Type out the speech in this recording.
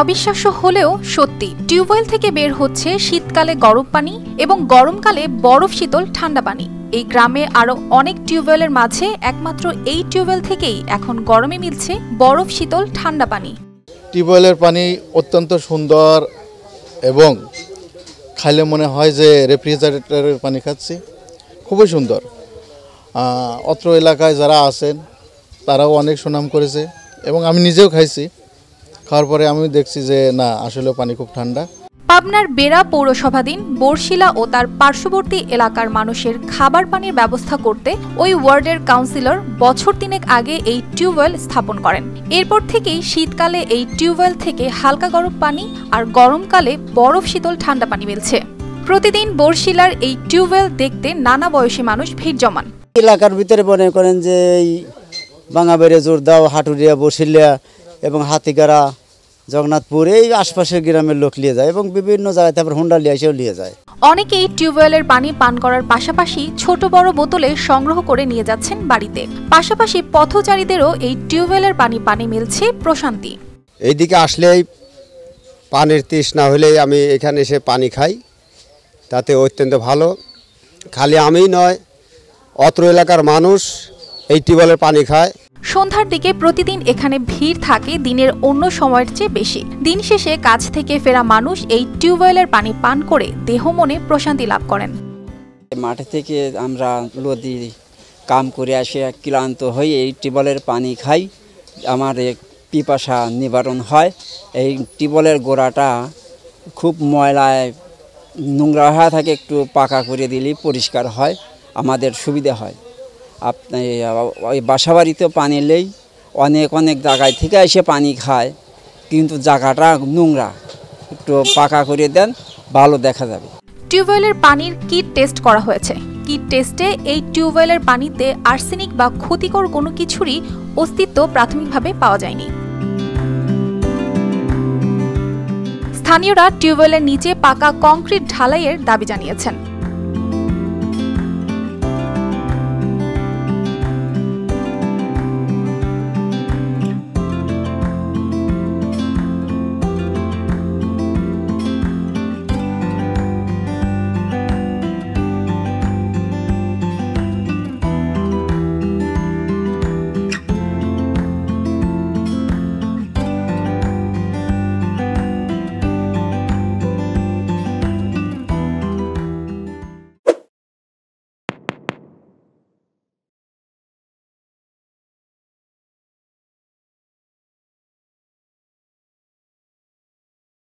অবিশ্বাস্য হলেও সত্যি, টিউবওয়েল থেকে বের হচ্ছে শীতকালে গরম পানি এবং গরমকালে বরফ শীতল ঠান্ডা পানি। এই গ্রামে আরো অনেক টিউবওয়েলের মাঝে একমাত্র এই টিউবওয়েল থেকেই এখন গরমে মিলছে বরফ শীতল ঠান্ডা পানি। টিউবওয়েলের পানি অত্যন্ত সুন্দর এবং খাইলে মনে হয় যে রেফ্রিজারেটরের পানি খাচ্ছি, খুবই সুন্দর। অত্র এলাকায় যারা আছেন তারাও অনেক সুনাম করেছে এবং আমি নিজেও খাইছি। খাওয়ার পরে আমি দেখছি যে না, আসলে পানি খুব ঠান্ডা। পাবনার বেড়া পৌরসভাধীন বরশিলা ও তার পার্শ্ববর্তী এলাকার মানুষের খাবার পানির ব্যবস্থা করতে ওই ওয়ার্ডের কাউন্সিলর বছর 3 আগে এই টিউবওয়েল স্থাপন করেন। এরপর থেকেই শীতকালে এই টিউবওয়েল থেকে হালকা গরম পানি আর গরমকালে বরফ শীতল ঠান্ডা পানি মিলছে। প্রতিদিন বরশিলার এই টিউবওয়েল দেখতে নানা বয়সী মানুষ ভিড় জমান। এলাকার ভিতরে মনে করেন যে এই বাঙাবেড়ে, জোরদাও, হাটুরিয়া, বরশিলা এবং হাতিগাড়া, জগন্নাথপুর এই আশপাশের গ্রামের লোক নিয়ে যায় এবং বিভিন্ন জায়গায় তারপর হুন্ডা এসেও নিয়ে যায়। অনেকেই টিউবওয়েলের পানি পান করার পাশাপাশি ছোট বড় বোতলে সংগ্রহ করে নিয়ে যাচ্ছেন বাড়িতে। পাশাপাশি পথচারীদেরও এই টিউবওয়েলের পানি মিলছে প্রশান্তি। এইদিকে আসলেই পানির তৃষ্ণা হলেই আমি এখানে এসে পানি খাই, তাতে অত্যন্ত ভালো। খালি আমিই নয়, অত্র এলাকার মানুষ এই টিউবওয়েলের পানি খায়। সন্ধ্যার দিকে প্রতিদিন এখানে ভিড় থাকে দিনের অন্য সময়ের চেয়ে বেশি। দিন শেষে কাজ থেকে ফেরা মানুষ এই টিউবওয়েলের পানি পান করে দেহ মনে প্রশান্তি লাভ করেন। মাঠে থেকে আমরা নদী কাম করে আসে ক্লান্ত হয়ে এই টিউবওয়েলের পানি খাই, আমার পিপাসা নিবারণ হয়। এই টিউবওয়েলের গোড়াটা খুব ময়লায় নোংরা হয়ে থাকে, একটু পাকা করে দিলে পরিষ্কার হয়, আমাদের সুবিধা হয়। আপনি ওই বাসাবাড়িতেও পানি নেই, অনেক জায়গায় থেকে এসে পানি খায়, কিন্তু জায়গাটা নোংরা, একটু পাকা করে দেন, ভালো দেখা যাবে। টিউবওয়েলের পানির কিট টেস্ট করা হয়েছে। কিট টেস্টে এই টিউবওয়েলের পানিতে আর্সেনিক বা ক্ষতিকর কোনো কিছুরই অস্তিত্ব প্রাথমিকভাবে পাওয়া যায়নি। স্থানীয়রা টিউবওয়েলের নিচে পাকা কংক্রিট ঢালাইয়ের দাবি জানিয়েছেন।